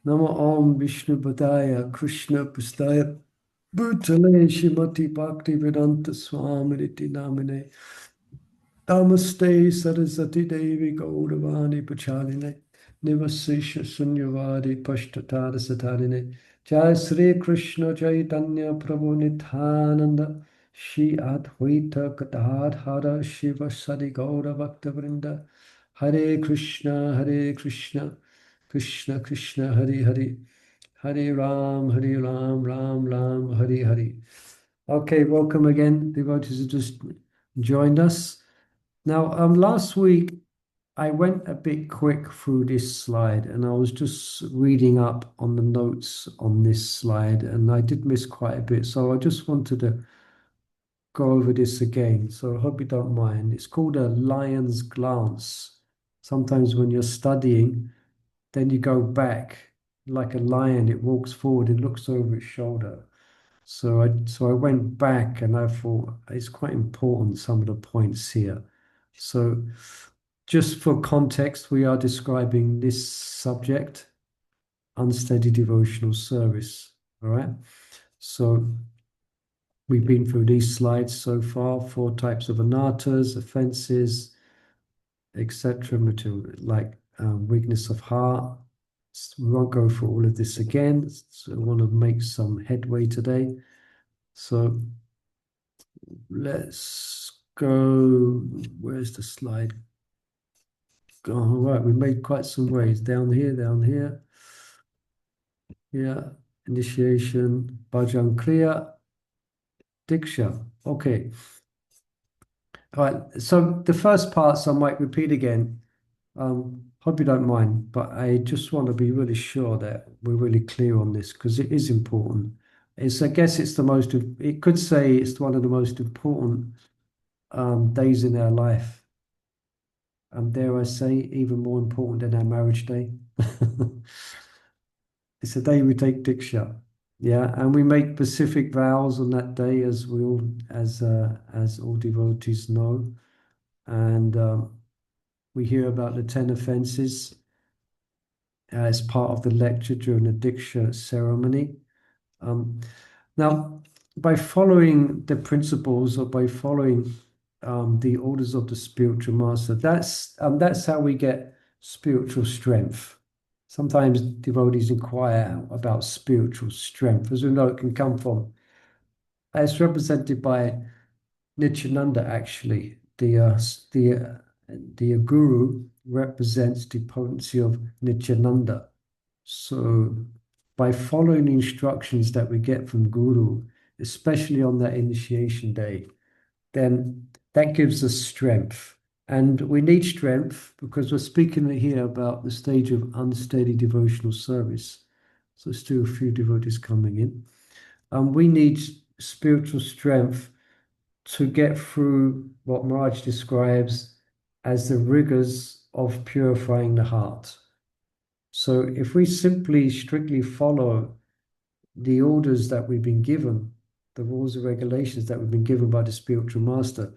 Namo Om Vishnu Padaya Krishna Prastaya Bhutale Shrimati Bhakti Vedanta Swami Niti Namine Namaste Saraswati Devi Gauravani Pachaline Nivasisha Sunyavadi Pashtatara Satarine Jai Sri Krishna Chaitanya Prabhu Nityananda Shri Advaita Gadadhara Shiva Sadi Gaura Bhakta Vrinda Hare Krishna Hare Krishna Krishna Krishna Hare Hare Hare Ram, Ram Ram, Hare Hare. Okay, welcome again. Devotees have just joined us. Now, last week I went a bit quick through this slide and I was just reading up on the notes on this slide and I did miss quite a bit. So I just wanted to go over this again. So I hope you don't mind. It's called a lion's glance. Sometimes when you're studying, then you go back like a lion, it walks forward, it looks over its shoulder. So I went back and I thought it's quite important, some of the points here. So just for context, we are describing this subject, unsteady devotional service. All right. So we've been through these slides so far, four types of anarthas, offenses, etc., material like weakness of heart. We won't go through all of this again. So I want to make some headway today. So let's go. Where's the slide? All right, we made quite some ways down here, down here. Yeah, initiation, bhajan kriya, diksha. Okay. All right. So the first parts I might repeat again. Hope you don't mind, but I just want to be really sure that we're really clear on this because it is important. I guess it's the most, it could say it's one of the most important days in our life. Dare I say, even more important than our marriage day. It's a day we take Diksha. Yeah, and we make specific vows on that day, as all devotees know. And we hear about the 10 offenses as part of the lecture during the Diksha ceremony. Um, Now, by following the principles or by following the orders of the spiritual master, that's how we get spiritual strength. Sometimes devotees inquire about spiritual strength. As we know, it can come from, it's represented by Nityananda, actually. The guru represents the potency of Nityananda. So by following the instructions that we get from Guru, especially on that initiation day, then that gives us strength. And we need strength because we're speaking here about the stage of unsteady devotional service. So still a few devotees coming in. We need spiritual strength to get through what Maharaj describes as the rigors of purifying the heart. So if we simply strictly follow the orders that we've been given, the rules and regulations that we've been given by the spiritual master,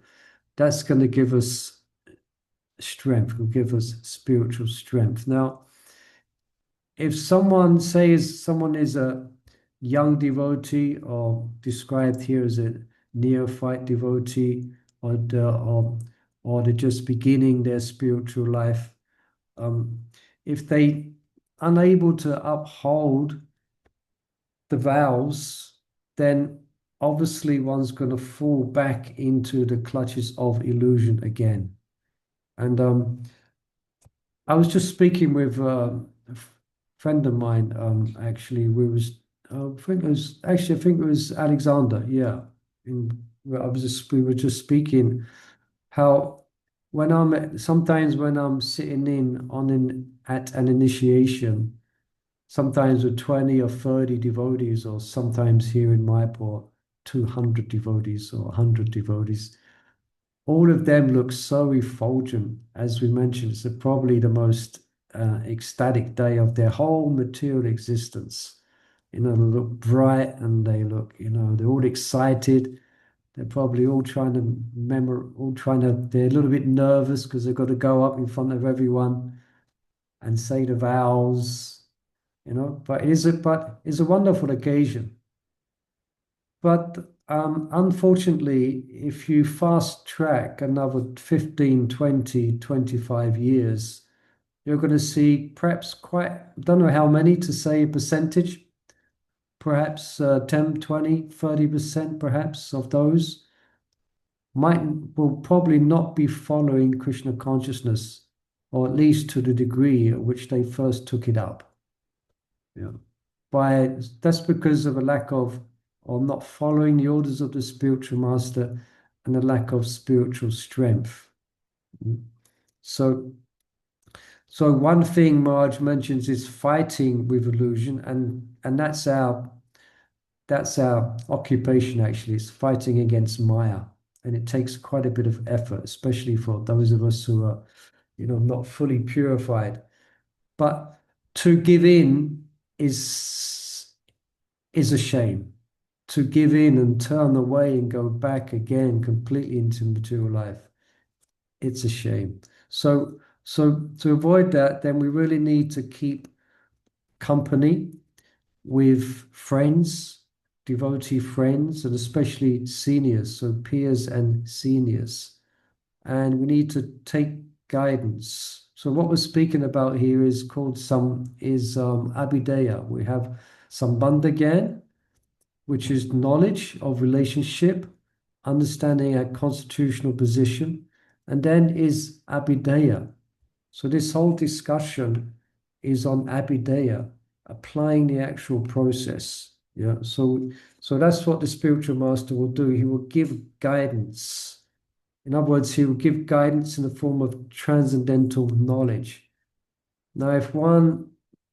that's going to give us strength, will give us spiritual strength. Now, if someone is a young devotee or described here as a neophyte devotee or they're just beginning their spiritual life, um, if they unable to uphold the vows, then obviously one's going to fall back into the clutches of illusion again. And I was just speaking with friend of mine. Actually, I think it was Alexander. Yeah, we were just speaking how sometimes when I'm sitting in at an initiation, sometimes with 20 or 30 devotees, or sometimes here in Mayapur, 200 devotees or 100 devotees. All of them look so effulgent. As we mentioned, it's probably the most ecstatic day of their whole material existence. They look bright and they look, they're all excited. They're probably all they're a little bit nervous because they've got to go up in front of everyone and say the vows But it's a wonderful occasion. But unfortunately, if you fast track another 15, 20, 25 years, you're going to see perhaps quite, don't know how many to say a percentage, perhaps 10, 20, 30% perhaps of those might will probably not be following Krishna consciousness, or at least to the degree at which they first took it up. Yeah. That's because of a lack of or not following the orders of the spiritual master and a lack of spiritual strength. Mm. So so one thing Maharaj mentions is fighting with illusion, and that's our occupation actually. It's fighting against Maya. And it takes quite a bit of effort, especially for those of us who are, not fully purified. But to give in is is a shame. To give in and turn away and go back again completely into material life, it's a shame. So to avoid that, then we really need to keep company with friends, devotee friends, and especially seniors, so peers and seniors. And we need to take guidance. So what we're speaking about here is called Abhidheya. We have Sambandha, which is knowledge of relationship, understanding our constitutional position, and then is Abhidheya. So this whole discussion is on Abhidheya, applying the actual process. Yeah. So that's what the spiritual master will do. He will give guidance. In other words, he will give guidance in the form of transcendental knowledge. Now, if one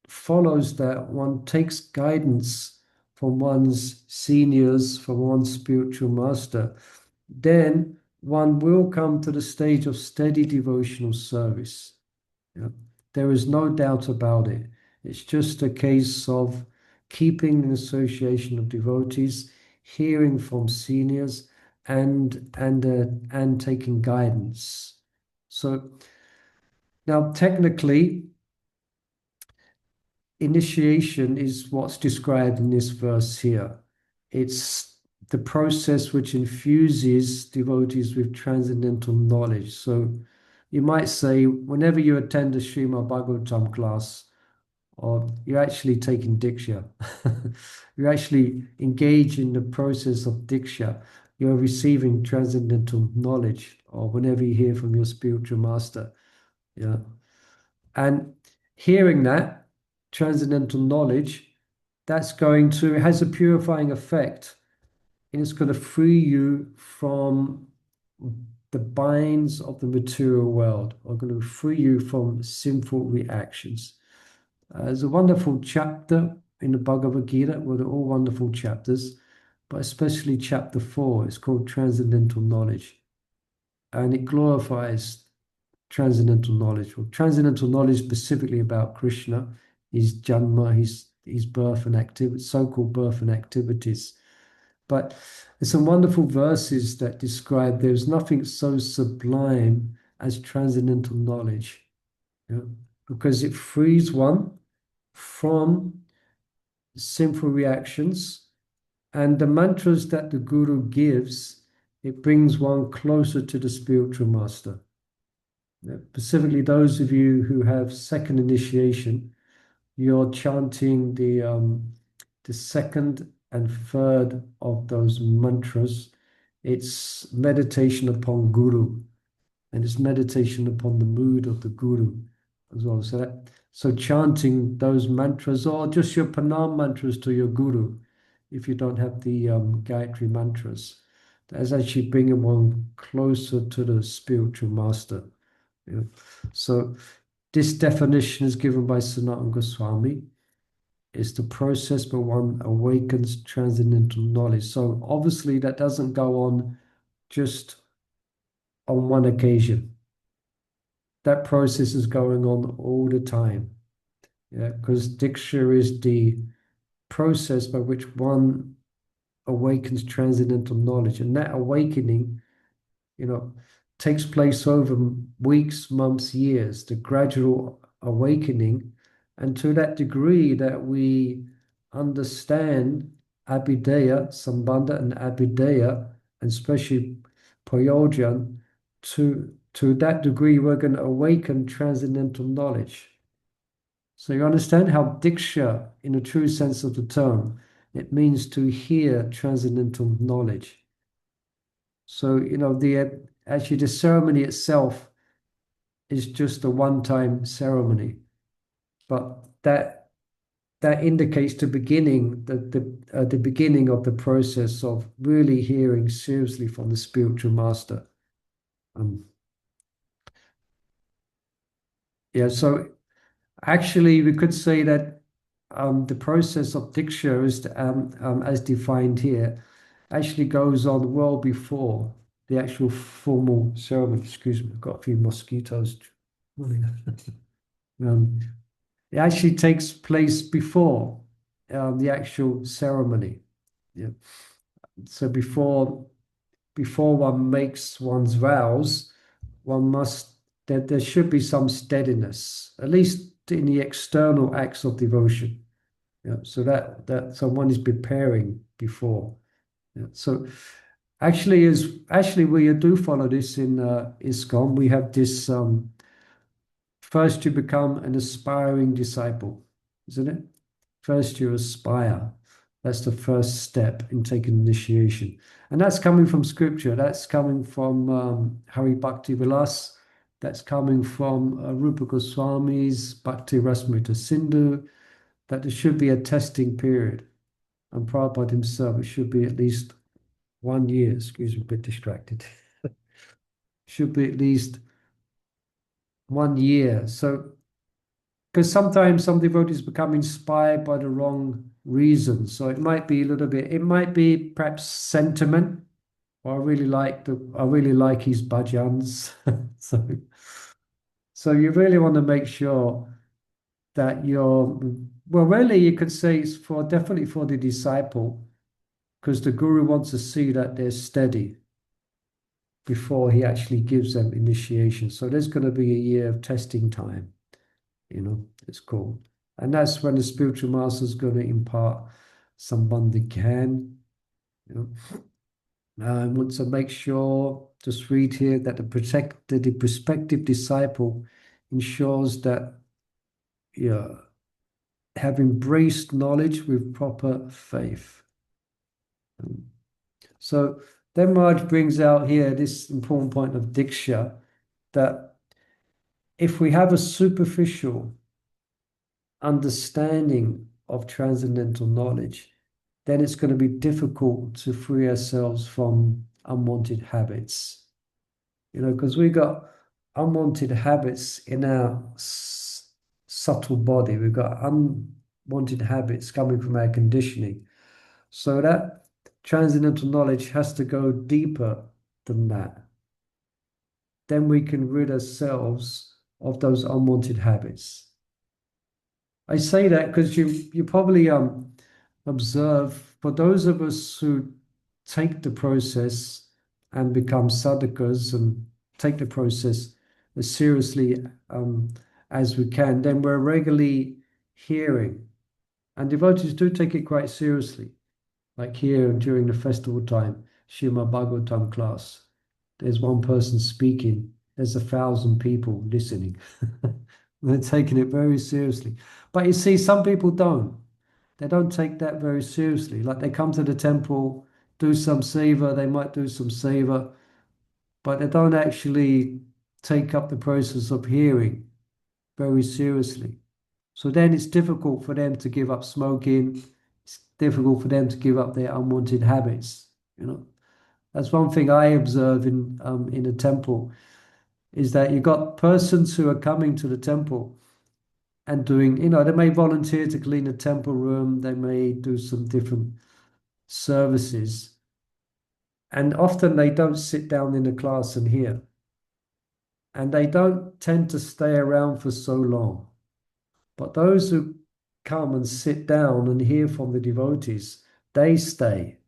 follows that, one takes guidance from one's seniors, from one's spiritual master, then one will come to the stage of steady devotional service. Yeah. There is no doubt about it. It's just a case of keeping an association of devotees, hearing from seniors, and taking guidance. So now, technically, initiation is what's described in this verse here. It's the process which infuses devotees with transcendental knowledge. So you might say, whenever you attend a Srimad Bhagavatam class, or you're actually taking Diksha, you're actually engaged in the process of Diksha, you're receiving transcendental knowledge, or whenever you hear from your spiritual master. Yeah. And hearing that transcendental knowledge, it has a purifying effect, and it's going to free you from the binds of the material world, or going to free you from sinful reactions. There's a wonderful chapter in the Bhagavad Gita, well, they're all wonderful chapters, but especially chapter 4, it's called Transcendental Knowledge, and it glorifies transcendental knowledge. Well, transcendental knowledge specifically about Krishna, his janma, his birth and activity, so-called birth and activities. But there's some wonderful verses that describe there's nothing so sublime as transcendental knowledge, because it frees one from sinful reactions, and the mantras that the Guru gives, it brings one closer to the spiritual master. Specifically, those of you who have second initiation, you're chanting the second and third of those mantras. It's meditation upon Guru, and it's meditation upon the mood of the Guru as well. So chanting those mantras, or just your pranam mantras to your Guru, if you don't have the Gayatri mantras, that's actually bringing one closer to the spiritual master. Yeah. So this definition is given by Sanatana Goswami. It's the process where one awakens transcendental knowledge. So obviously that doesn't go on just on one occasion. That process is going on all the time. Yeah, because Diksha is the process by which one awakens transcendental knowledge. And that awakening, takes place over weeks, months, years, the gradual awakening. And to that degree that we understand Abhidheya, Sambandha and Abhidheya, and especially Prayojan, to that degree we're going to awaken transcendental knowledge. So you understand how Diksha, in the true sense of the term, it means to hear transcendental knowledge. So, actually the ceremony itself is just a one-time ceremony, but that indicates the beginning of the process of really hearing seriously from the spiritual master. Um, yeah, so actually we could say that the process of Diksha is as defined here actually goes on well before the actual formal ceremony. Excuse me, I've got a few mosquitoes. Um, it actually takes place before the actual ceremony. Yeah. So before one makes one's vows, one must there should be some steadiness, at least in the external acts of devotion. Yeah. So that someone is preparing before. Yeah. So actually we do follow this in ISKCON. We have this first you become an aspiring disciple, isn't it? First you aspire. That's the first step in taking initiation. And that's coming from scripture. That's coming from Hari Bhakti Vilas. That's coming from Rupa Goswami's Bhakti Rasmrita Sindhu, that there should be a testing period. And Prabhupada himself, it should be at least 1 year. Excuse me, a bit distracted. Should be at least 1 year. So because sometimes some devotees become inspired by the wrong reasons. So it might be a little bit, it might be perhaps sentiment. Or I really like his bhajans. So, so you really want to make sure that well, really you could say it's definitely for the disciple, because the guru wants to see that they're steady before he actually gives them initiation. So there's going to be a year of testing time. It's called. And that's when the spiritual master is going to impart some bandhigyan. I want to make sure, just read here, that the prospective disciple ensures that yeah, have embraced knowledge with proper faith. So then Maharaj brings out here this important point of Diksha, that if we have a superficial understanding of transcendental knowledge, then it's going to be difficult to free ourselves from unwanted habits. Because we got unwanted habits in our subtle body. We've got unwanted habits coming from our conditioning. So that transcendental knowledge has to go deeper than that. Then we can rid ourselves of those unwanted habits. I say that because you probably observe, for those of us who take the process and become sadhakas and take the process as seriously as we can, then we're regularly hearing. And devotees do take it quite seriously. Like here during the festival time, Srimad Bhagavatam class, there's one person speaking, there's 1,000 people listening. They're taking it very seriously. But you see, some people don't. They don't take that very seriously. Like they come to the temple, do some seva, they might do some seva, but they don't actually take up the process of hearing very seriously. So then it's difficult for them to give up smoking. It's difficult for them to give up their unwanted habits. That's one thing I observe in a temple, is that you've got persons who are coming to the temple and doing, they may volunteer to clean the temple room, they may do some different services, and often they don't sit down in the class and hear, and they don't tend to stay around for so long. But those who come and sit down and hear from the devotees, they stay.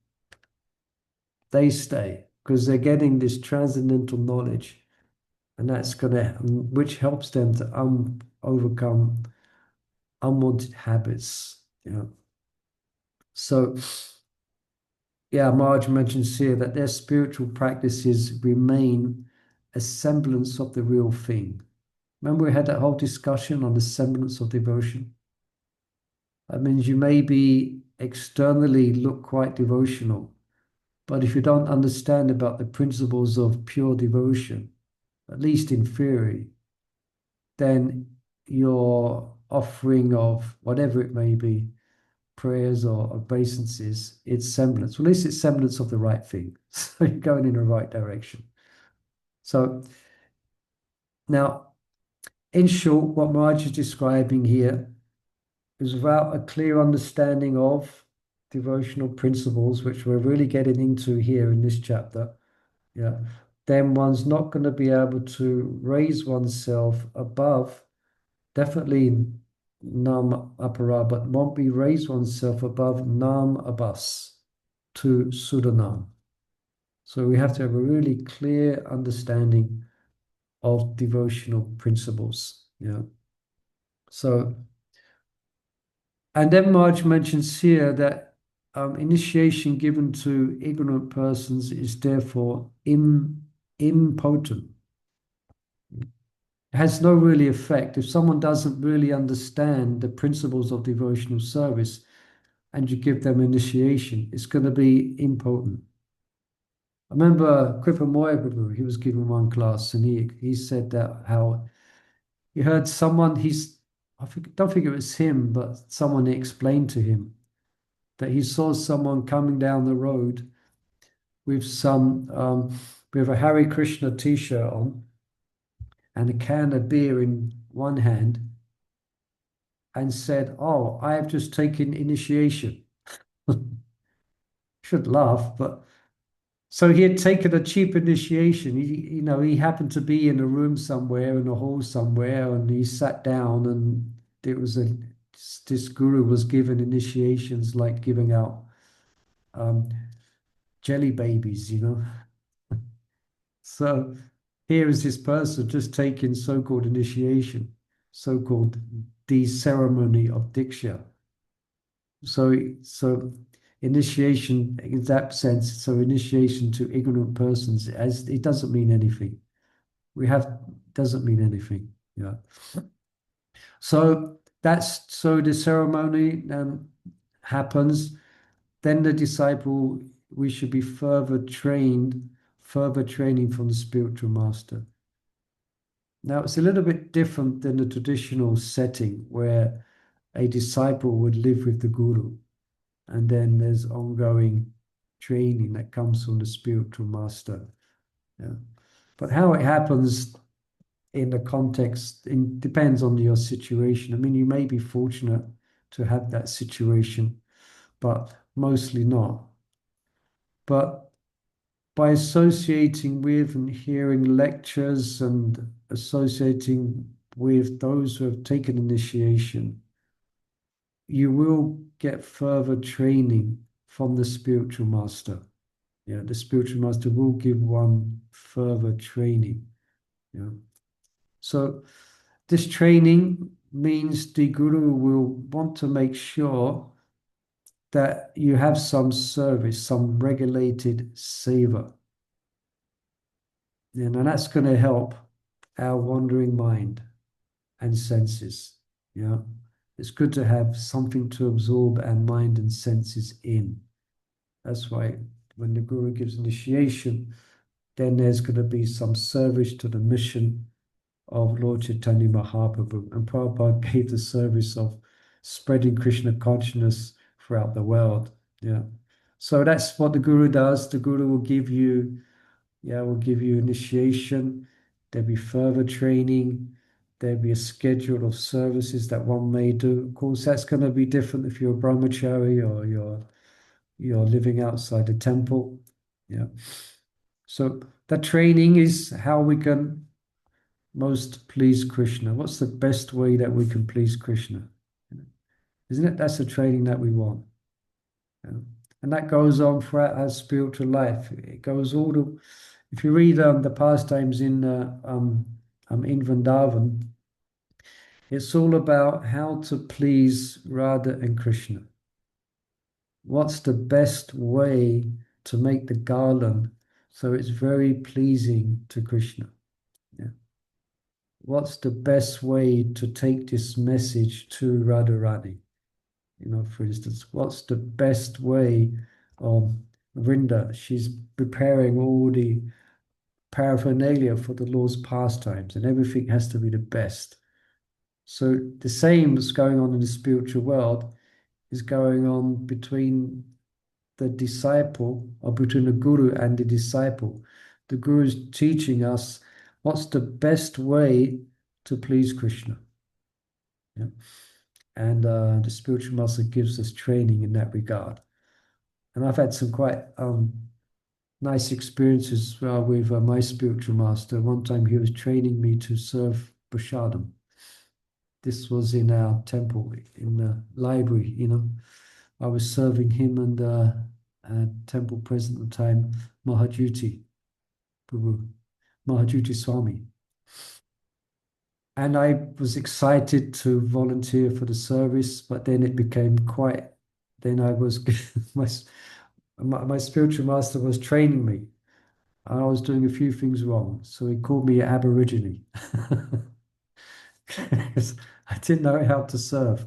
They stay because they're getting this transcendental knowledge, and which helps them to overcome unwanted habits. So, yeah, Marge mentions here that their spiritual practices remain a semblance of the real thing. Remember, we had that whole discussion on the semblance of devotion? That means you maybe externally look quite devotional, but if you don't understand about the principles of pure devotion, at least in theory, then your offering of whatever it may be, prayers or obeisances, it's semblance. Well, at least it's semblance of the right thing. So you're going in the right direction. So now, in short, what Maharaj is describing here is without a clear understanding of devotional principles, which we're really getting into here in this chapter, yeah, then one's not going to be able to raise oneself above, definitely nam apara, but won't be raise oneself above nam abas to Suddha. So we have to have a really clear understanding of devotional principles. Yeah. So, and then Marge mentions here that initiation given to ignorant persons is therefore impotent. It has no really effect. If someone doesn't really understand the principles of devotional service and you give them initiation, it's going to be impotent. I remember Kripa Moya Prabhu, he was giving one class and he said that how he heard someone, don't think it was him, but someone explained to him that he saw someone coming down the road with with a Hare Krishna t-shirt on and a can of beer in one hand and said, "Oh, I have just taken initiation." Should laugh, but so he had taken a cheap initiation. He happened to be in a room somewhere, in a hall somewhere, and he sat down and it was this guru was given initiations like giving out um, jelly babies. So here is this person just taking so-called initiation, so-called the ceremony of Diksha. So initiation in that sense, so initiation to ignorant persons, as it doesn't mean anything. Doesn't mean anything. Yeah. So the ceremony happens. Then the disciple, we should be further training from the spiritual master. Now it's a little bit different than the traditional setting where a disciple would live with the guru, and then there's ongoing training that comes from the spiritual master. Yeah. But how it happens in the context depends on your situation. I mean, you may be fortunate to have that situation, but mostly not. But by associating with and hearing lectures and associating with those who have taken initiation, you will get further training from the spiritual master. Yeah, the spiritual master will give one further training. Yeah. So this training means the guru will want to make sure that you have some service, some regulated seva. And that's going to help our wandering mind and senses. Yeah. It's good to have something to absorb our mind and senses in. That's why when the guru gives initiation, then there's going to be some service to the mission of Lord Chaitanya Mahaprabhu. And Prabhupada gave the service of spreading Krishna consciousness throughout the world. Yeah. So that's what the guru does. The guru will give you initiation. There'll be further training. There'll be a schedule of services that one may do. Of course, that's going to be different if you're a brahmachari or you're living outside the temple. Yeah. So that training is how we can most please Krishna. What's the best way that we can please Krishna? Isn't it? That's the training that we want. Yeah. And that goes on throughout our spiritual life. It goes if you read the pastimes in Vrindavan, It's all about how to please Radha and Krishna. What's the best way to make the garland so it's very pleasing to Krishna? Yeah. What's the best way to take this message to Radharani? For instance, what's the best way of Vrinda? She's preparing all the paraphernalia for the Lord's pastimes, and everything has to be the best. So the same is going on in the spiritual world is going on between the disciple or between the guru and the disciple. The guru is teaching us what's the best way to please Krishna. Yeah. And the spiritual master gives us training in that regard. And I've had some quite nice experiences with my spiritual master. One time he was training me to serve prashadam. This was in our temple, in the library. I was serving him and temple president at the time, Mahajuti Prabhu, Mahajuti Swami. And I was excited to volunteer for the service, but then it became quite, then I was, my spiritual master was training me. And I was doing a few things wrong. So he called me Aborigine. I didn't know how to serve.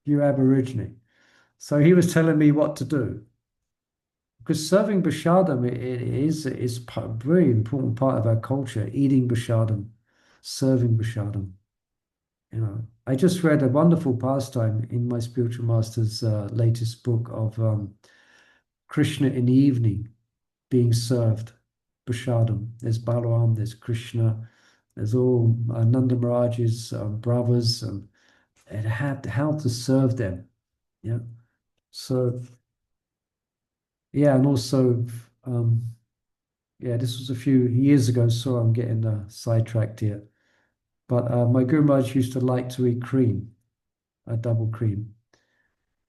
You Aborigine. So he was telling me what to do. Because serving Bashadam is a very important part of our culture, eating Bashadam, serving Bashadam. I just read a wonderful pastime in my spiritual master's latest book of Krishna in the evening being served, Prashadam. There's Balaram, there's Krishna, there's all Nanda Maharaj's brothers, and how to serve them. Yeah. So, yeah, and also, yeah, this was a few years ago, so I'm getting sidetracked here. But my Guru Maharaj used to like to eat cream, a double cream.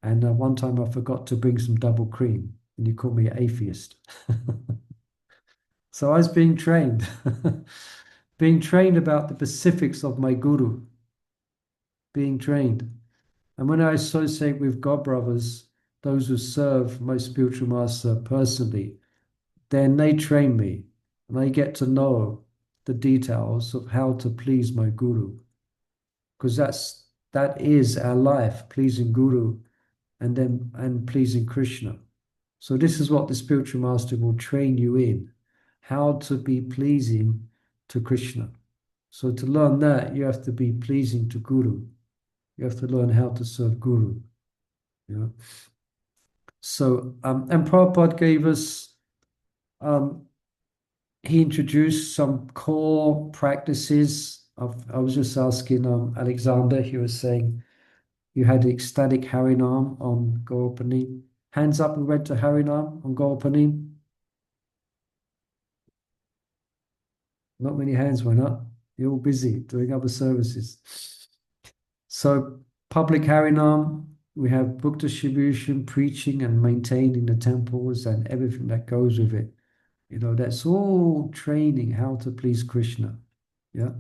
And one time I forgot to bring some double cream, and he called me atheist. So I was being trained, being trained about the specifics of my guru, being trained. And when I associate with God brothers, those who serve my spiritual master personally, then they train me and I get to know the details of how to please my guru. Because that is our life, pleasing guru and pleasing Krishna. So this is what the spiritual master will train you in, how to be pleasing to Krishna. So to learn that, you have to be pleasing to Guru. You have to learn how to serve Guru. So, and Prabhupada gave us, he introduced some core practices. I was just asking Alexander, he was saying you had the ecstatic Harinam on Gaurapani. Hands up, we went to Harinam on Gaurapani. Not many hands went up. You're all busy doing other services. So public Harinam, we have book distribution, preaching and maintaining the temples and everything that goes with it. That's all training how to please Krishna. Yeah.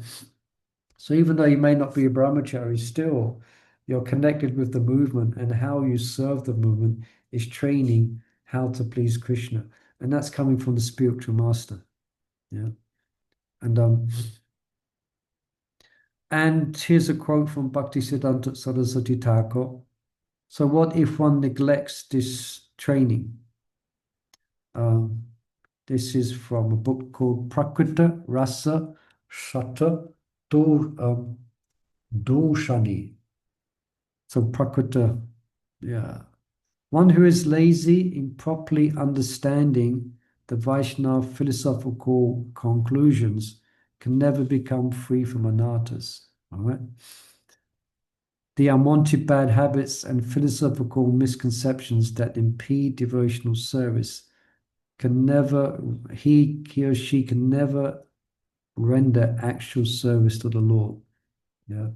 So even though you may not be a brahmachari, still you're connected with the movement, and how you serve the movement is training how to please Krishna. And that's coming from the spiritual master. Yeah. And here's a quote from Bhakti Siddhanta Saraswati Thakur. So what if one neglects this training? This is from a book called Prakrita Rasa Shata Doshani. So Prakrita, yeah. One who is lazy in properly understanding the Vaishnava philosophical conclusions can never become free from anarthas. All right. The unwanted bad habits and philosophical misconceptions that impede devotional service can never, he or she can never render actual service to the Lord. Yeah.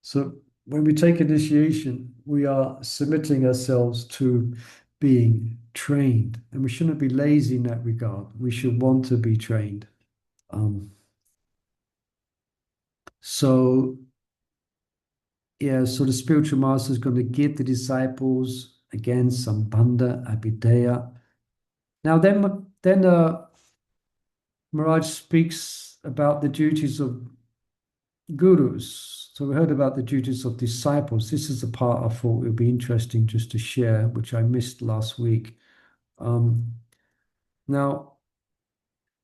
So when we take initiation, we are submitting ourselves to being trained, and we shouldn't be lazy in that regard. We should want to be trained. So yeah, so the spiritual master is going to give the disciples again Sambandha, Abhidheya. Now then Maharaj speaks about the duties of gurus. So we heard about the duties of disciples. This is the part I thought would be interesting just to share, which I missed last week. Now,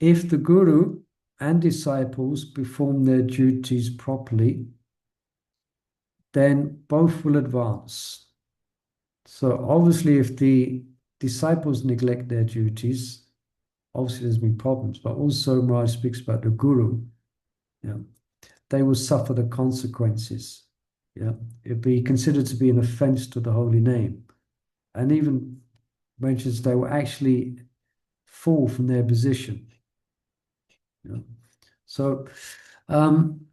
if the guru and disciples perform their duties properly, then both will advance. So obviously, if the disciples neglect their duties, obviously there's been problems. But also Maharaj speaks about the guru. Yeah, they will suffer the consequences. Yeah, it'd be considered to be an offense to the holy name, and even mentions they will actually fall from their position. Yeah. So um,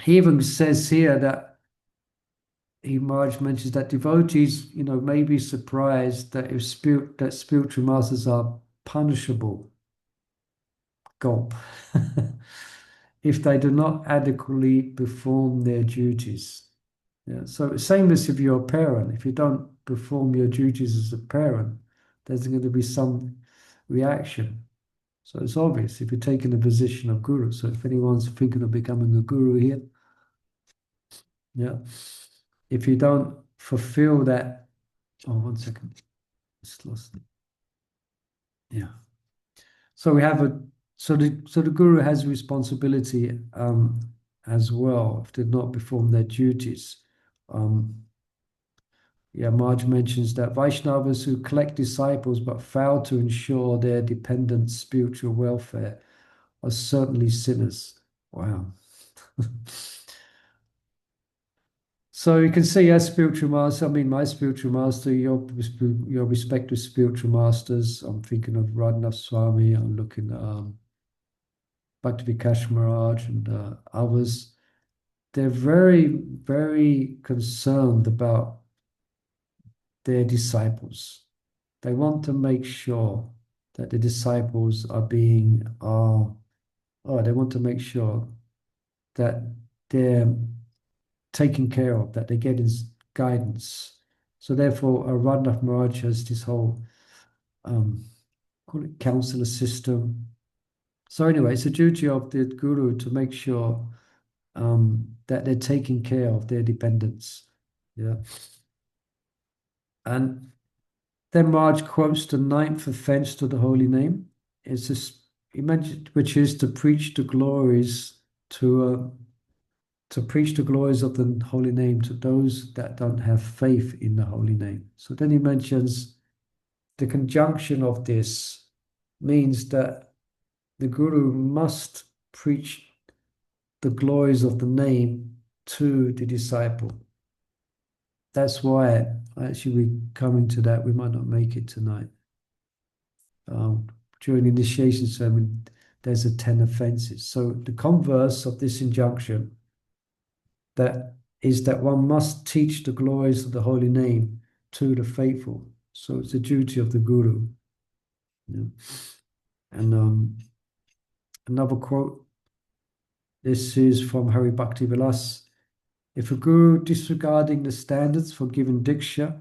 he even says here that Maharaj mentions that devotees, may be surprised that that spiritual masters are punishable, gulp, if they do not adequately perform their duties. Yeah. So same as if you're a parent, if you don't perform your duties as a parent, there's going to be some reaction. So it's obvious if you're taking a position of guru. So if anyone's thinking of becoming a guru here, yeah, if you don't fulfill that, oh, 1 second, it's lost it. Yeah. So we have the guru has responsibility as well if they did not perform their duties. Yeah, Marge mentions that Vaishnavas who collect disciples but fail to ensure their dependents' spiritual welfare are certainly sinners. Wow. So you can see as spiritual master, I mean, my spiritual master, your respective spiritual masters. I'm thinking of Radhanath Swami, I'm looking at Bhakti Vikash Maharaj and others. They're very, very concerned about their disciples. They want to make sure that the disciples they want to make sure that they're taken care of, that they're getting guidance. So therefore, Radhanath Maharaj has this whole call it counselor system. So anyway, it's a duty of the guru to make sure that they're taking care of their dependents. Yeah. And then Maharaj quotes the ninth offense to the holy name. It's this he mentioned, which is to preach the glories to preach the glories of the holy name to those that don't have faith in the holy name. So then he mentions the conjunction of this means that the guru must preach the glories of the name to the disciple. That's why actually we're coming to that. We might not make it tonight. During the initiation ceremony, there's a 10 offenses. So the converse of this injunction that is that one must teach the glories of the holy name to the faithful. So it's a duty of the guru. Yeah. And another quote. This is from Hari Bhakti Vilas. If a guru, disregarding the standards for giving diksha,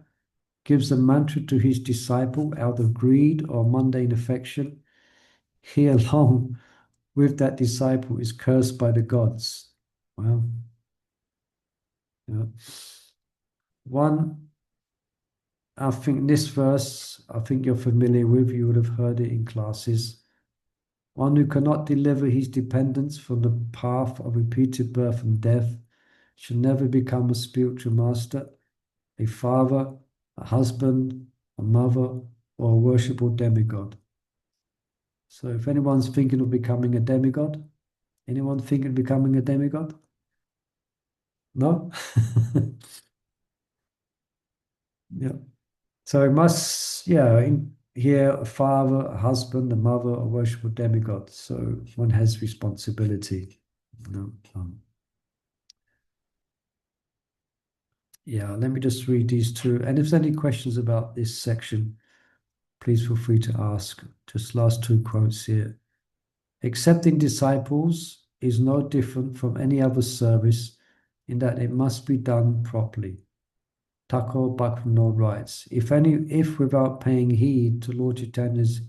gives a mantra to his disciple out of greed or mundane affection, he along with that disciple is cursed by the gods. Well, yeah. One, I think this verse, I think you're familiar with, you would have heard it in classes. One who cannot deliver his dependents from the path of repeated birth and death should never become a spiritual master, a father, a husband, a mother, or a worshipful demigod. So if anyone's thinking of becoming a demigod, anyone thinking of becoming a demigod? No? Yeah. So it must, here a father, a husband, a mother, a worshipful demigod. So one has responsibility. Yeah, let me just read these two. And if there's any questions about this section, please feel free to ask. Just last two quotes here. Accepting disciples is no different from any other service in that it must be done properly. Tako Bhaktivinoda writes, if without paying heed to Lord Chaitanya's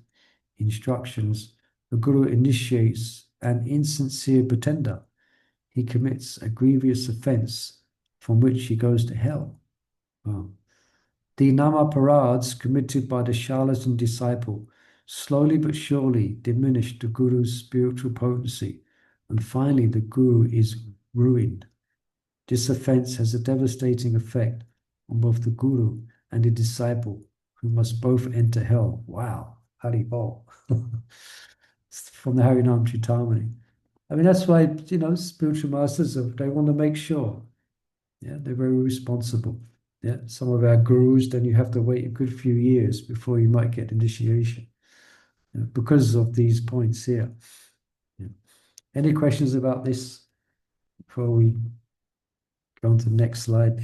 instructions, the Guru initiates an insincere pretender, he commits a grievous offense from which he goes to hell. Wow. The Namaparads committed by the charlatan disciple slowly but surely diminish the Guru's spiritual potency, and finally the Guru is ruined. This offense has a devastating effect on both the Guru and the disciple, who must both enter hell. Wow, Hari Bol. From the Harinam Cintamani. I mean, that's why, spiritual masters, they want to make sure. Yeah, they're very responsible. Yeah, some of our gurus, then you have to wait a good few years before you might get initiation, because of these points here. Yeah. Any questions about this before we go on to the next slide?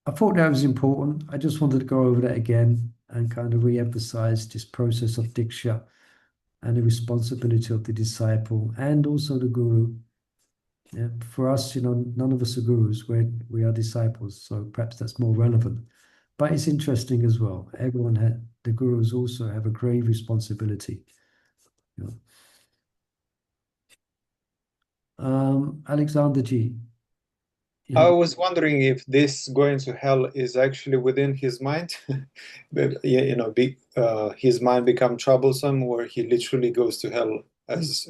I thought that was important. I just wanted to go over that again and kind of re-emphasize this process of diksha and the responsibility of the disciple and also the guru. Yeah, for us, none of us are gurus. We are disciples, so perhaps that's more relevant. But it's interesting as well. The gurus also have a grave responsibility. You know. Alexander G, you I have was wondering if this going to hell is actually within his mind, that his mind become troublesome, or he literally goes to hell as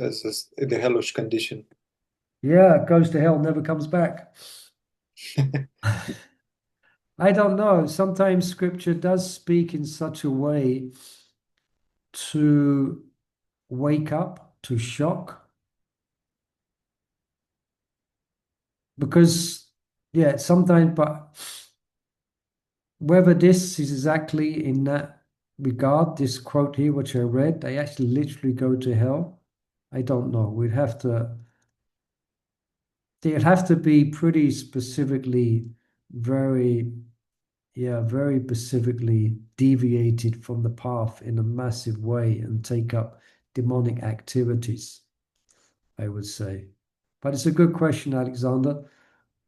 the hellish condition. yeah, goes to hell, never comes back. I don't know. Sometimes scripture does speak in such a way to wake up, to shock, because, yeah, sometimes, but whether this is exactly in that regard, this quote here, which I read, they actually literally go to hell, I don't know. They'd have to be pretty specifically very, yeah, very specifically deviated from the path in a massive way and take up demonic activities, I would say. But it's a good question, Alexander,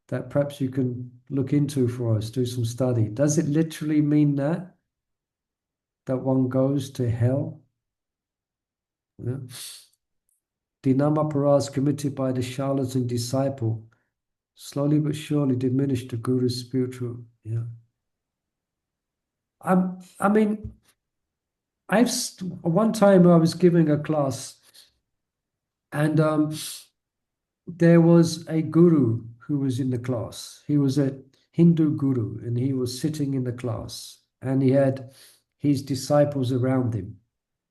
that perhaps you can look into for us, do some study. Does it literally mean that one goes to hell? Yeah. The namaparas committed by the charlatan disciple slowly but surely diminish the guru's spiritual. Yeah. I mean, one time I was giving a class, and there was a guru who was in the class. He was a Hindu guru, and he was sitting in the class, and he had his disciples around him.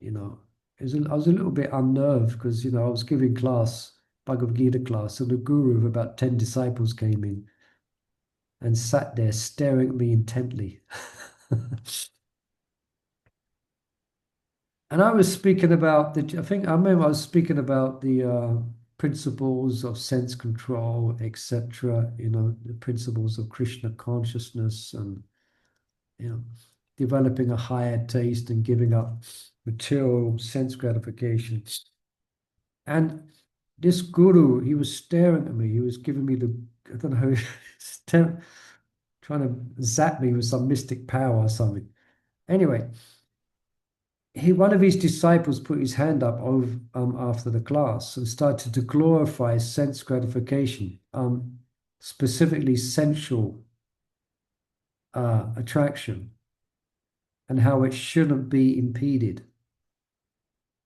You know, I was a little bit unnerved because I was giving class, Bhagavad Gita class, and the guru of about 10 disciples came in and sat there staring at me intently. And I was speaking about I remember I was speaking about the principles of sense control, etc., the principles of Krishna consciousness and, you know, developing a higher taste and giving up material sense gratification. And this guru, he was staring at me. He was giving me I don't know, trying to zap me with some mystic power or something. Anyway, one of his disciples put his hand up after the class and started to glorify sense gratification, specifically sensual attraction, and how it shouldn't be impeded.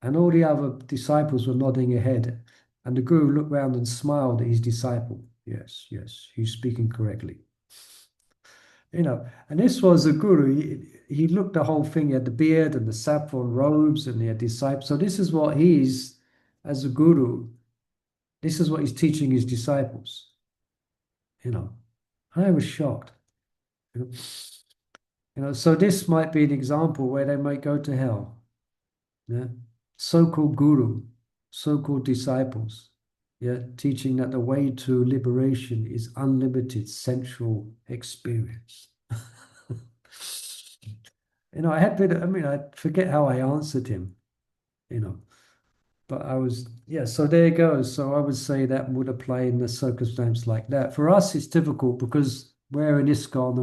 And all the other disciples were nodding their head, and the guru looked round and smiled at his disciple. Yes, yes, he's speaking correctly. And this was a guru. He looked the whole thing. He had the beard and the saffron robes, and he had disciples. So this is what he's, as a guru, this is what he's teaching his disciples. You know, I was shocked. You know, so this might be an example where they might go to hell. Yeah, so-called guru, so-called disciples. Yeah, teaching that the way to liberation is unlimited sensual experience. I forget how I answered him, you know, But so there you go. So I would say that would apply in a circumstance like that. For us, it's difficult because we're in ISKCON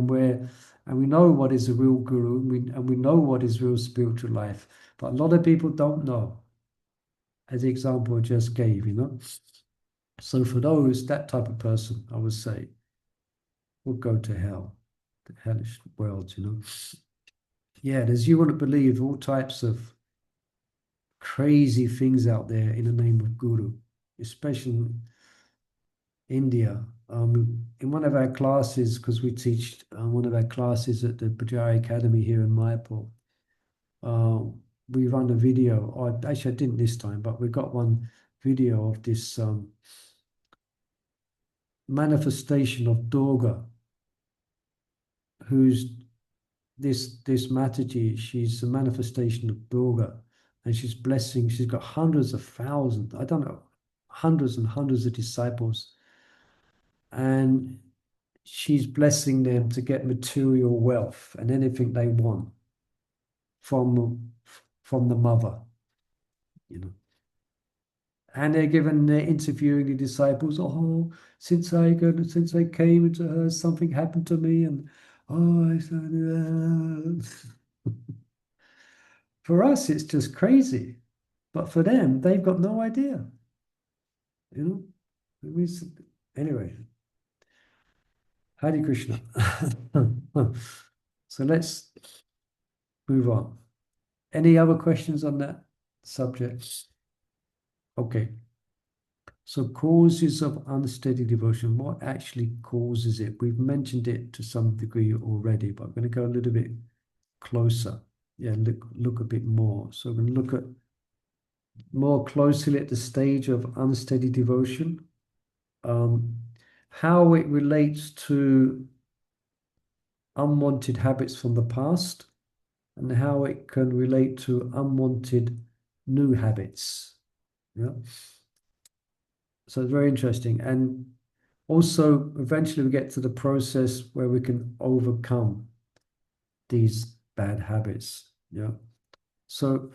and we know what is a real guru, and we know what is real spiritual life. But a lot of people don't know, as the example I just gave, So for those, that type of person, I would say, will go to hell, the hellish world. Yeah, you wouldn't believe all types of crazy things out there in the name of guru, especially in India. In one of our classes, because we teach one of our classes at the Bajari Academy here in Mayapur, we run a video, or actually I didn't this time, but we got one video of this manifestation of Durga, who's this Mataji. She's a manifestation of Durga, and she's blessing. She's got hundreds of thousands, I don't know, hundreds and hundreds of disciples, and she's blessing them to get material wealth and anything they want from the mother, you know. And they're interviewing the disciples. Oh, since I came into her, something happened to me, and oh, I said, for us, it's just crazy, but for them, they've got no idea, you know. Anyway, Hare Krishna. So let's move on. Any other questions on that subject? Okay. So causes of unsteady devotion, what actually causes it? We've mentioned it to some degree already, but I'm going to go a little bit closer. Yeah, look a bit more. So we're going to look at more closely at the stage of unsteady devotion, how it relates to unwanted habits from the past, and how it can relate to unwanted new habits. Yeah. So it's very interesting. And also, eventually, we get to the process where we can overcome these bad habits. Yeah. So,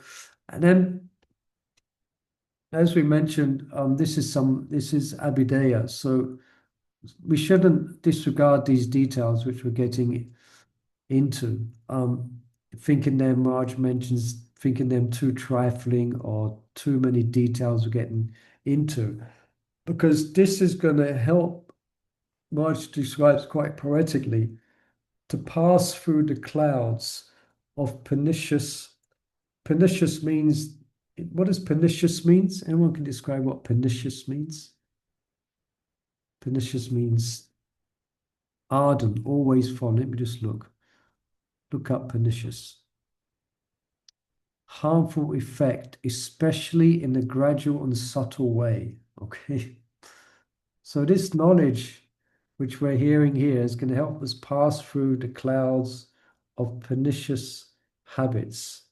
and then, as we mentioned, this is Abhidheya. So we shouldn't disregard these details which we're getting into, thinking them, Marge mentions, thinking them too trifling or too many details we're getting into, because this is going to help, Marge describes quite poetically, to pass through the clouds of pernicious means, what does pernicious means? Anyone can describe what pernicious means? Pernicious means ardent, always fond. Let me just look up pernicious. Harmful effect, especially in a gradual and subtle way. Okay. So this knowledge which we're hearing here is going to help us pass through the clouds of pernicious habits.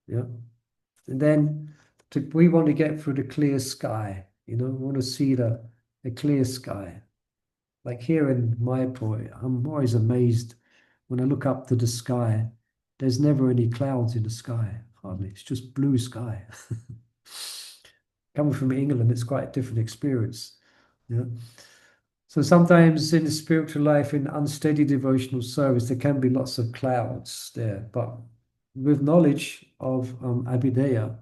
Yeah. And then we want to get through the clear sky. We want to see the clear sky. Like here in Mayapur, I'm always amazed when I look up to the sky. There's never any clouds in the sky, hardly. It's just blue sky. Coming from England, it's quite a different experience. Yeah. So sometimes in the spiritual life, in unsteady devotional service, there can be lots of clouds there. But with knowledge of Abhidheya,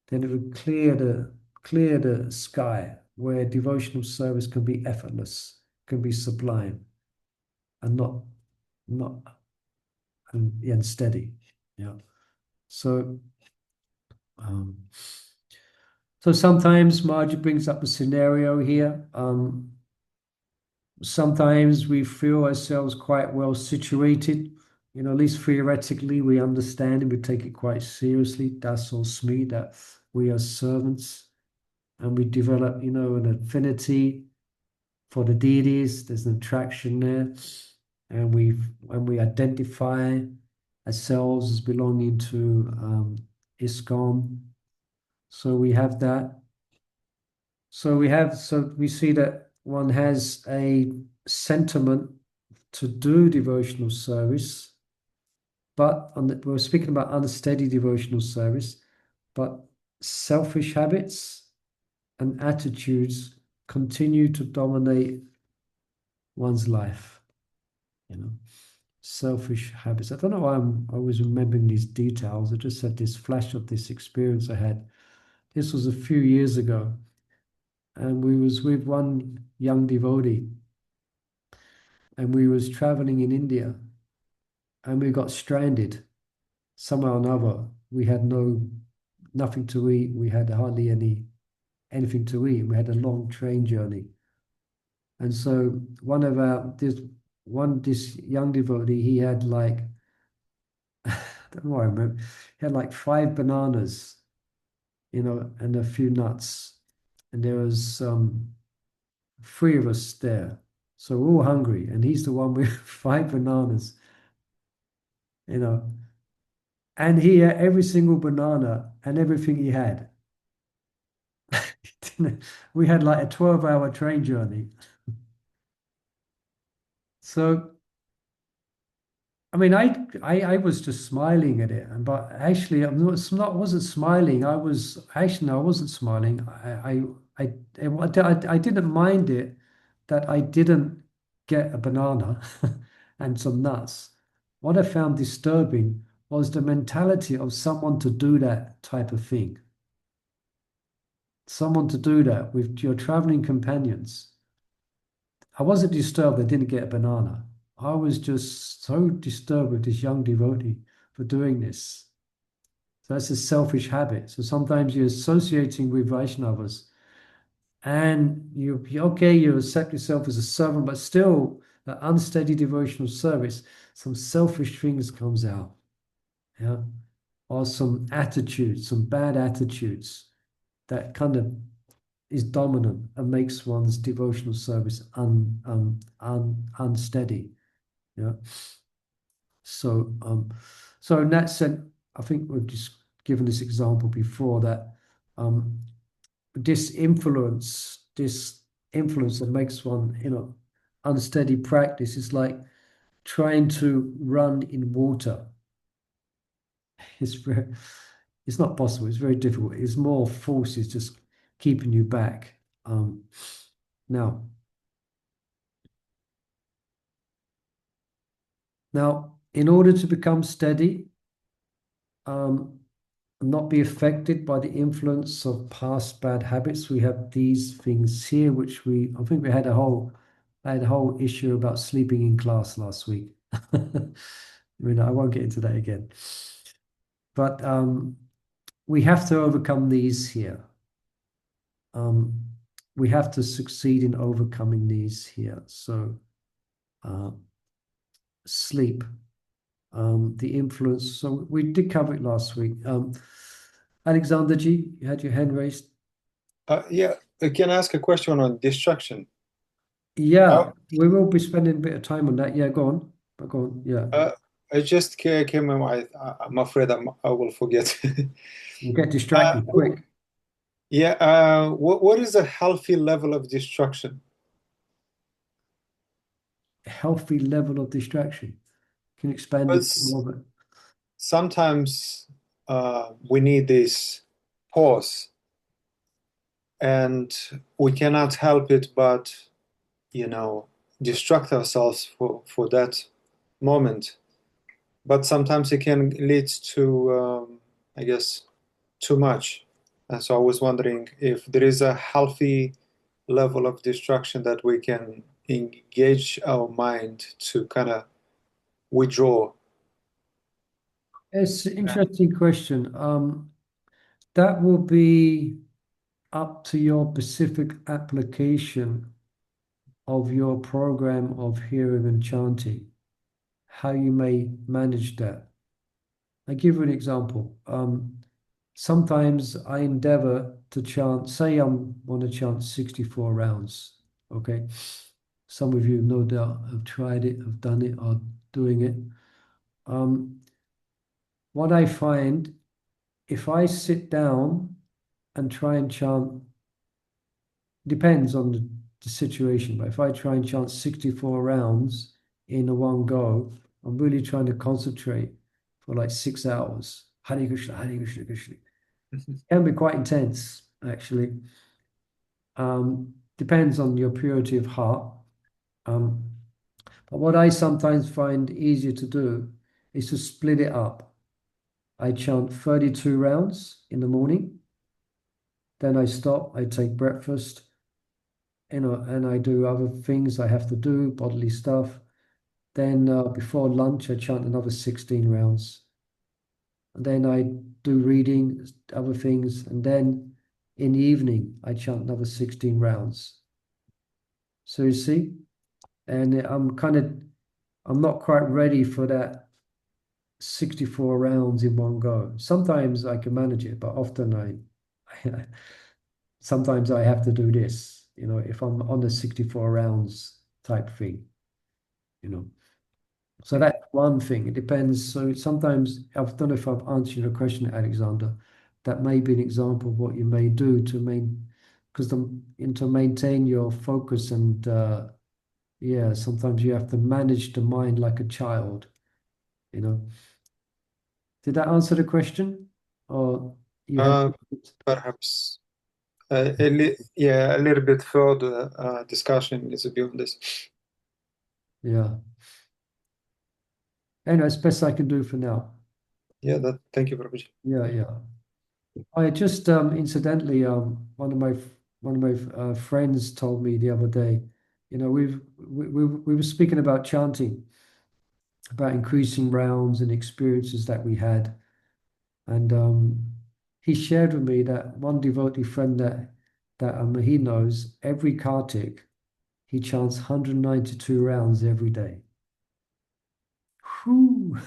then it would clear the sky where devotional service can be effortless, can be sublime, and not and steady. Yeah. So so sometimes Margie brings up a scenario here. Sometimes we feel ourselves quite well situated. At least theoretically, we understand and we take it quite seriously. Das all Smee, that we are servants, and we develop, an affinity for the deities. There's an attraction there, and when we identify ourselves as belonging to ISKCON, so we have that. So we see that one has a sentiment to do devotional service, but we're speaking about unsteady devotional service, but selfish habits and attitudes continue to dominate one's life, you know. Selfish habits. I don't know why I'm always remembering these details. I just had this flash of this experience I had. This was a few years ago, and we was with one young devotee, and we was traveling in India, and we got stranded somehow or another. We had nothing to eat. We had hardly anything to eat. We had a long train journey. And so this young devotee, he had like, I don't know what I remember, he had like 5 bananas, and a few nuts. And there was 3 of us there. So we're all hungry. And he's the one with 5 bananas, you know. And he ate every single banana and everything he had. We had like a 12-hour train journey. So I mean, I was just smiling at it, but actually, wasn't smiling. I was actually, no, I wasn't smiling. I didn't mind it that I didn't get a banana and some nuts. What I found disturbing was the mentality of someone to do that type of thing. Someone to do that with your traveling companions. I wasn't disturbed they didn't get a banana. I was just so disturbed with this young devotee for doing this. So that's a selfish habit. So sometimes you're associating with Vaishnavas and you accept yourself as a servant, but still that unsteady devotional service, some selfish things comes out. Yeah. Or some attitudes, some bad attitudes that kind of is dominant and makes one's devotional service unsteady. Yeah. So, so in that sense, I think we've just given this example before that um, this influence that makes one, unsteady practice is like trying to run in water. It's very, it's not possible. It's very difficult. It's more forces just keeping you back. Now, in order to become steady, um, not be affected by the influence of past bad habits, we have these things here, which I think I had a whole issue about sleeping in class last week. I mean, I won't get into that again. But we have to overcome these here. Um, we have to succeed in overcoming these here. So, uh, sleep, the influence. So we did cover it last week. Alexander G, you had your hand raised. Yeah, I can ask a question on distraction. Yeah, we will be spending a bit of time on that. Yeah, go on. Go on. Yeah, I just came in. I'm afraid I will forget. you get Uh, distracted quick. yeah. What is a healthy level of distraction? Healthy level of distraction. Can you expand it Because more? But sometimes we need this pause, and we cannot help it but distract ourselves for that moment. But sometimes it can lead to, I guess, too much. And so I was wondering if there is a healthy level of distraction that we can engage our mind to kind of withdraw. it's an interesting question. That will be up to your specific application of your program of hearing and chanting, how you may manage that. I give you an example. Sometimes I endeavor to chant, say I want to chant 64 rounds. Okay. Some of you no doubt have tried it, have done it, are doing it. What I find, if I sit down and try and chant, depends on the situation, but if I try and chant 64 rounds in a one go, I'm really trying to concentrate for like 6 hours. Hare Krishna, Krishna. Can be quite intense, actually. Depends on your purity of heart. Um, but what I sometimes find easier to do is to split it up. I chant 32 rounds in the morning, then I stop, I take breakfast, and I do other things I have to do, bodily stuff. Then before lunch, I chant another 16 rounds. And then I do reading, other things. And then in the evening, I chant another 16 rounds. So you see, and I'm not quite ready for that 64 rounds in one go. Sometimes I can manage it, but often sometimes I have to do this, if I'm on the 64 rounds type thing, you know. So that's one thing. It depends. So sometimes I don't know if I've answered your question, Alexander. That may be an example of what you may do because to maintain your focus and yeah, sometimes you have to manage the mind like a child, you know. Did that answer the question? Or you have? Uh, Perhaps yeah, a little bit further discussion needs to be on this. Yeah. Anyway, it's best I can do for now. Yeah, that. Thank you, Prabhuji. Yeah, yeah. I just incidentally, one of my friends told me the other day, we were speaking about chanting, about increasing rounds and experiences that we had, and he shared with me that one devotee friend that he knows every Kartik he chants 192 rounds every day. Whew.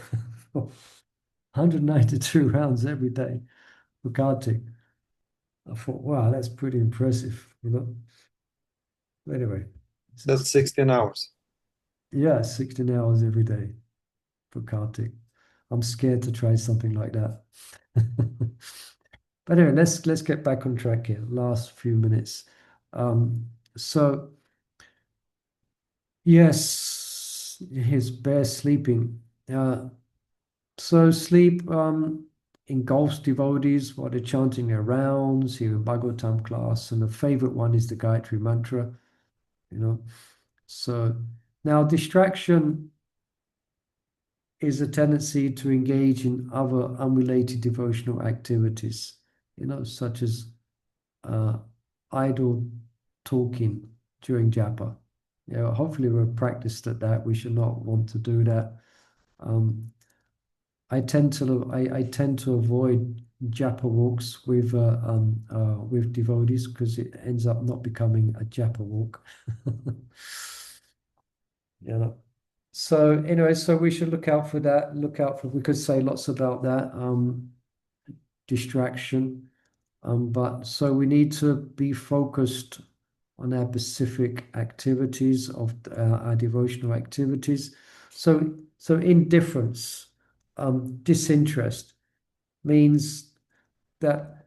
192 rounds every day for Kartik. I thought, wow, that's pretty impressive. Anyway, That's 16 hours. yeah, 16 hours every day for Kartik. I'm scared to try something like that. But anyway, let's get back on track here. Last few minutes. So yes, his bear sleeping. So sleep engulfs devotees while they're chanting their rounds, hearing Bhagavatam class, and the favorite one is the Gayatri mantra, you know. So now distraction is a tendency to engage in other unrelated devotional activities, such as uh, idle talking during japa. Hopefully we're practiced at that. We should not want to do that. Um, I tend to avoid japa walks with devotees because it ends up not becoming a japa walk. Yeah. So anyway, so we should look out for that. We could say lots about that. Distraction. But so we need to be focused on our specific activities of our devotional activities. So indifference, disinterest means that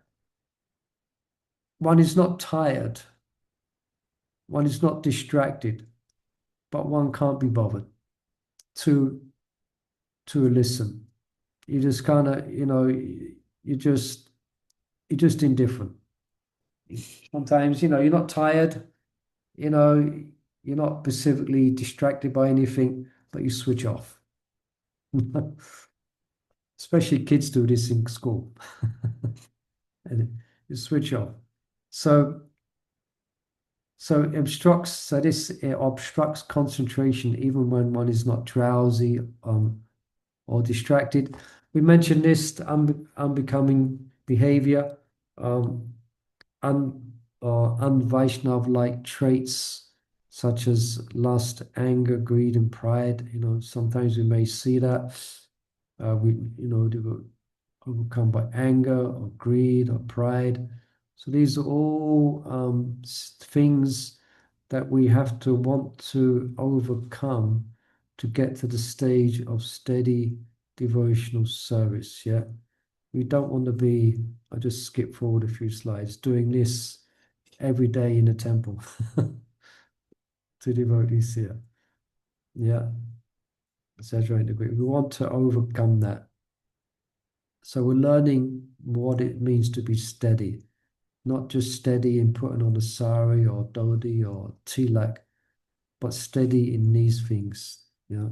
one is not tired, one is not distracted, but one can't be bothered to listen. You just kind of, you're just indifferent. Sometimes, you're not tired, you know, you're not specifically distracted by anything, but you switch off. Especially kids do this in school. And you switch off. So this obstructs concentration even when one is not drowsy or distracted. We mentioned this unbecoming behavior, um, un-Vaishnav-like traits such as lust, anger, greed, and pride. Sometimes we may see that. They were overcome by anger or greed or pride. So these are all things that we have to want to overcome to get to the stage of steady devotional service. Yeah. We don't want to be, I'll just skip forward a few slides, doing this every day in a temple to devotees here. Yeah, exaggerating a bit. We want to overcome that. So we're learning what it means to be steady, not just steady in putting on a sari or dhoti or tilak, but steady in these things. Yeah.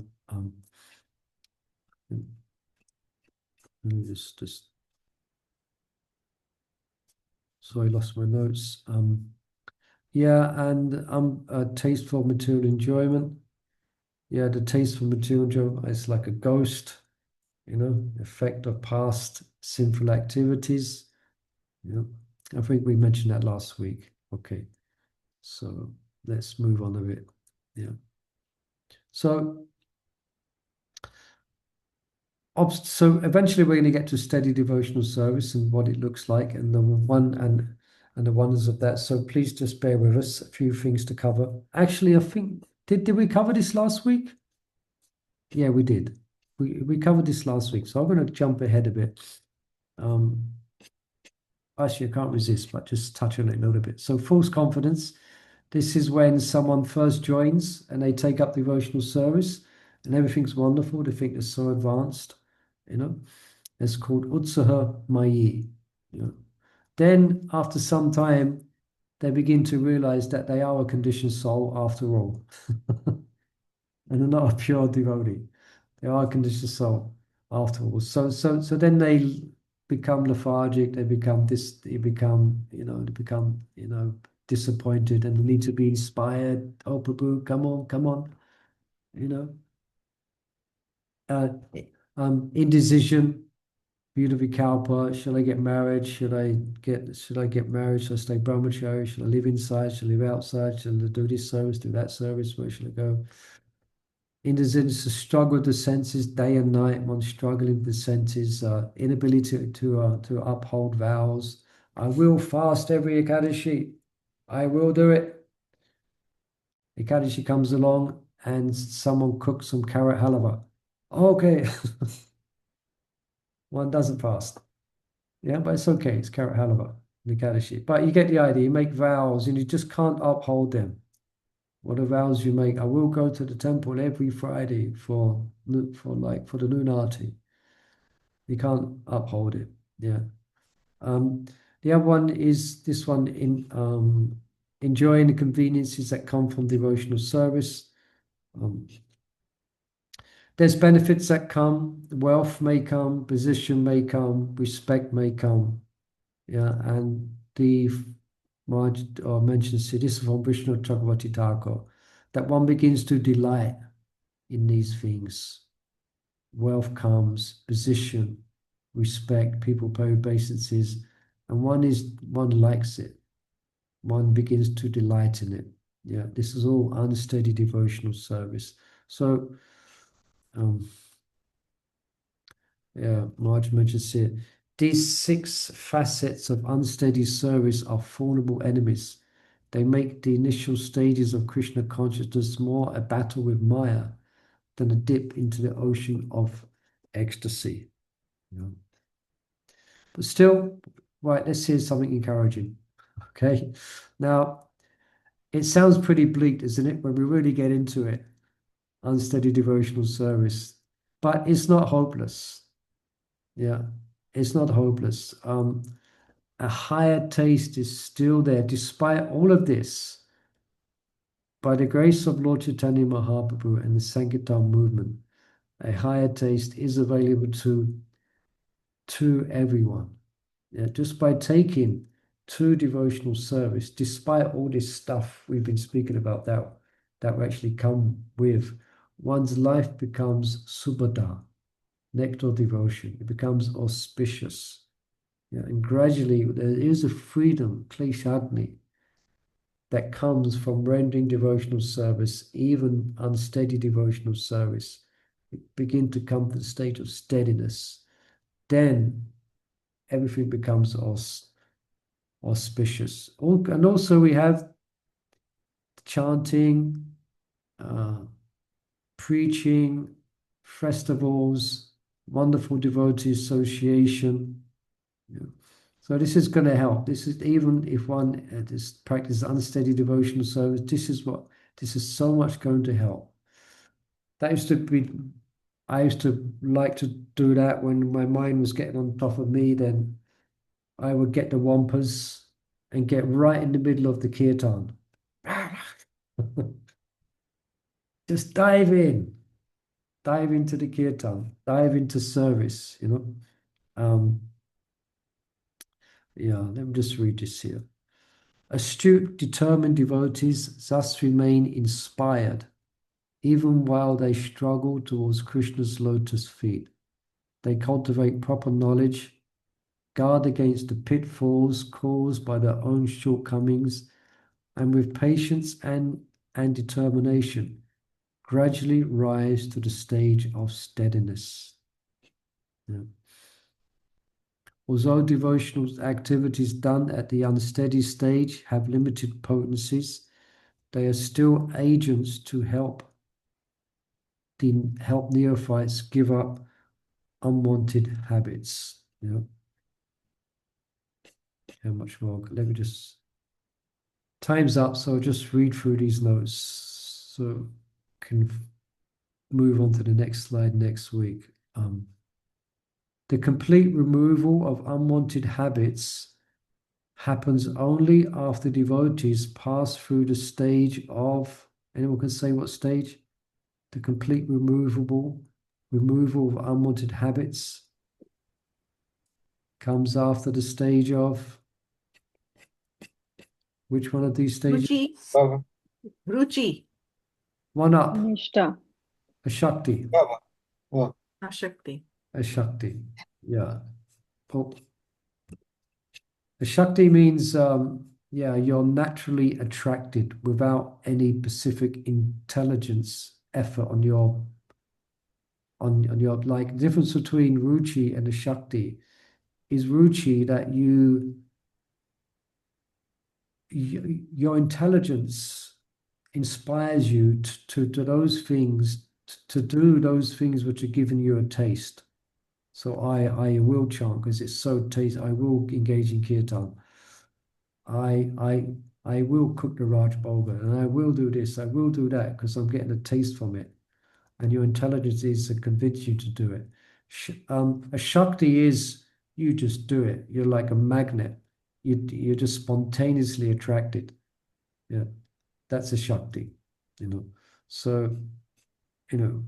Let me just sorry, I lost my notes. Yeah, and a taste for material enjoyment. Yeah, the taste for material enjoyment is like a ghost, effect of past sinful activities. Yeah, I think we mentioned that last week. Okay, so let's move on a bit. Yeah. So, so eventually we're going to get to steady devotional service and what it looks like, and the wonders of that. So please just bear with us. A few things to cover. Actually, I think did we cover this last week? Yeah, we did. We covered this last week, so I'm going to jump ahead a bit. Actually, I can't resist, but just touch on it a little bit. So, false confidence. This is when someone first joins and they take up devotional service and everything's wonderful. They think they're so advanced, you know. It's called utsaha mayi. You know. Then, after some time, they begin to realize that they are a conditioned soul after all, and they're not a pure devotee. They are a conditioned soul after all. So then they become lethargic. They become disappointed, and they need to be inspired. Oh, Prabhu, come on, come on. You know, uh, indecision. Beautiful Kalpa, should I get married? Should I get married? Should I stay brahmachari? Should I live inside? Should I live outside? Should I do this service, do that service? Where should I go? Indecision is to struggle with the senses day and night. One struggling with the senses, inability to uphold vows. I will fast every Ekadashi. I will do it. Ekadashi comes along and someone cooks some carrot halwa. Okay, one doesn't fast. Yeah, but it's okay. It's carrot halwa, Nikadashi. But you get the idea. You make vows and you just can't uphold them. What are vows you make? I will go to the temple every Friday for the Lunati. You can't uphold it. Yeah. The other one is this one in enjoying the conveniences that come from devotional service. There's benefits that come, wealth may come, position may come, respect may come. Yeah, and the Maharaj mentions this from Vishnu Chakravarti Thakur, that one begins to delight in these things. Wealth comes, position, respect, people pay obeisances, and one likes it. One begins to delight in it. Yeah, this is all unsteady devotional service. So, yeah, Maharaj mentions here, these 6 facets of unsteady service are formidable enemies. They make the initial stages of Krishna consciousness more a battle with Maya than a dip into the ocean of ecstasy. Yeah. But still, right, let's hear something encouraging. Okay. Now, it sounds pretty bleak, doesn't it, when we really get into it? Unsteady devotional service. But it's not hopeless. Yeah, it's not hopeless. A higher taste is still there, despite all of this. By the grace of Lord Chaitanya Mahaprabhu and the Sankirtan movement, a higher taste is available to everyone. Yeah, just by taking to devotional service, despite all this stuff we've been speaking about that will actually come with, one's life becomes Suddha, nectar devotion. It becomes auspicious. Yeah, and gradually there is a freedom, kleshagni, that comes from rendering devotional service, even unsteady devotional service. You begin to come to the state of steadiness. Then everything becomes auspicious. And also we have chanting, preaching, festivals, wonderful devotee association. Yeah. So this is going to help. This is even if one practices unsteady devotional service. This is so much going to help. That used to be I used to like to do that when my mind was getting on top of me. Then I would get the wampus and get right in the middle of the kirtan. Just dive into the kirtan, dive into service, you know. Yeah, let me just read this here. Astute, determined devotees thus remain inspired, even while they struggle towards Krishna's lotus feet. They cultivate proper knowledge, guard against the pitfalls caused by their own shortcomings, and with patience and determination, gradually rise to the stage of steadiness. Yeah. Although devotional activities done at the unsteady stage have limited potencies, they are still agents to help neophytes give up unwanted habits. You know, how much more? Let me just. Time's up, so I'll just read through these notes so can move on to the next slide next week. The complete removal of unwanted habits happens only after devotees pass through the stage of, anyone can say what stage? The complete removal of unwanted habits comes after the stage of, which one of these stages? Ruchi. Baba, Ruchi. One up, Nishta. a Shakti. Baba. Oh, Ashakti. A Shakti, yeah. Oh. A Shakti means, yeah, you're naturally attracted without any specific intelligence effort on your, like, the difference between Ruchi and a Shakti is Ruchi that your intelligence inspires you to those things, to do those things which are giving you a taste. So I will chant because it's so taste. I will engage in kirtan. I will cook the Raj Bhoga, and I will do this. I will do that because I'm getting a taste from it. And your intelligence is to convince you to do it. A Shakti is you just do it. You're like a magnet. You're just spontaneously attracted. Yeah, that's a Shakti. You know. So, you know,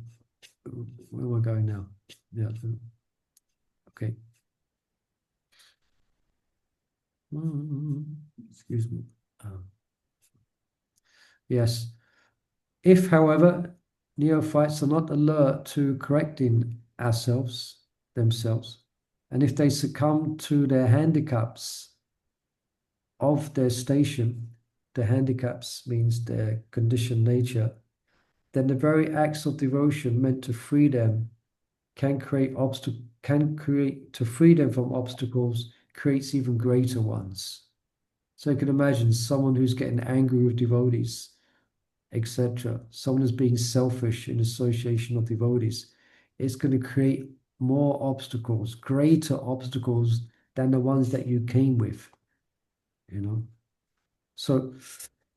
where am I going now? Yeah. Okay. Excuse me. Yes. If, however, neophytes are not alert to correcting themselves, and if they succumb to their handicaps of their station, the handicaps means their conditioned nature, then the very acts of devotion meant to free them to free them from obstacles creates even greater ones. So you can imagine someone who's getting angry with devotees, etc. Someone who's being selfish in association of devotees. It's going to create more obstacles, greater obstacles than the ones that you came with, you know. So,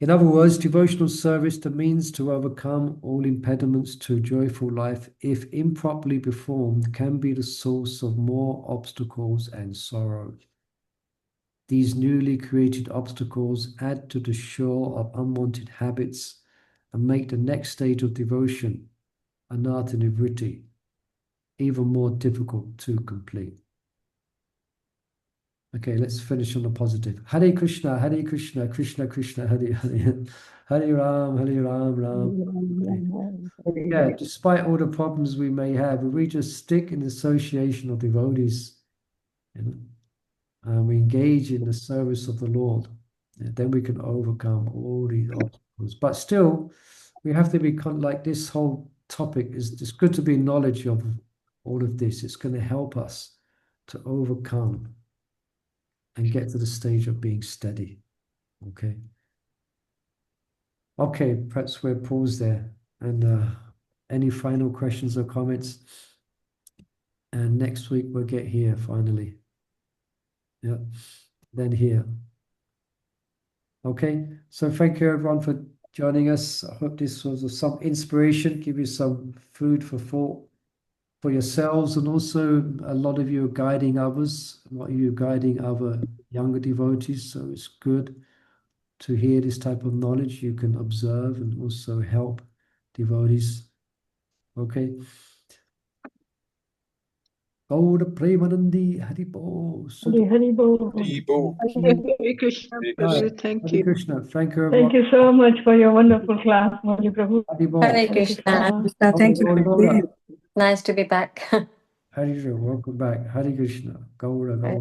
in other words, devotional service, the means to overcome all impediments to joyful life, if improperly performed, can be the source of more obstacles and sorrow. These newly created obstacles add to the shore of unwanted habits and make the next stage of devotion, anartha-nivrtti, even more difficult to complete. Okay, let's finish on the positive. Hare Krishna, Krishna Krishna, Hare Hare, Hare Ram, Ram. Yeah, despite all the problems we may have, if we just stick in the association of devotees, you know, and we engage in the service of the Lord, then we can overcome all these obstacles. But still, we have to be like this whole topic is, it's good to be in knowledge of all of this. It's going to help us to overcome and get to the stage of being steady. Okay. Okay, perhaps we'll pause there. And any final questions or comments? And next week we'll get here finally. Yeah, then here. Okay, so thank you everyone for joining us. I hope this was of some inspiration, give you some food for thought. for yourselves, and also a lot of you are guiding others, a lot of you are guiding other younger devotees, so it's good to hear this type of knowledge. You can observe and also help devotees. Okay. Gaura Premanandi Haribo. Hari Bol. Hare Krishna, Prabhu. Thank Hare you. Krishna. Thank you, Thank everyone. you so much for your wonderful class, Hari Prabhu. Haribo. Hare Hare Krishna. Krishna. Thank you, Gaura, Prabhu. Gaura. Nice to be back. Hare Krishna. Welcome back. Hare Krishna. Gaura, Gaura.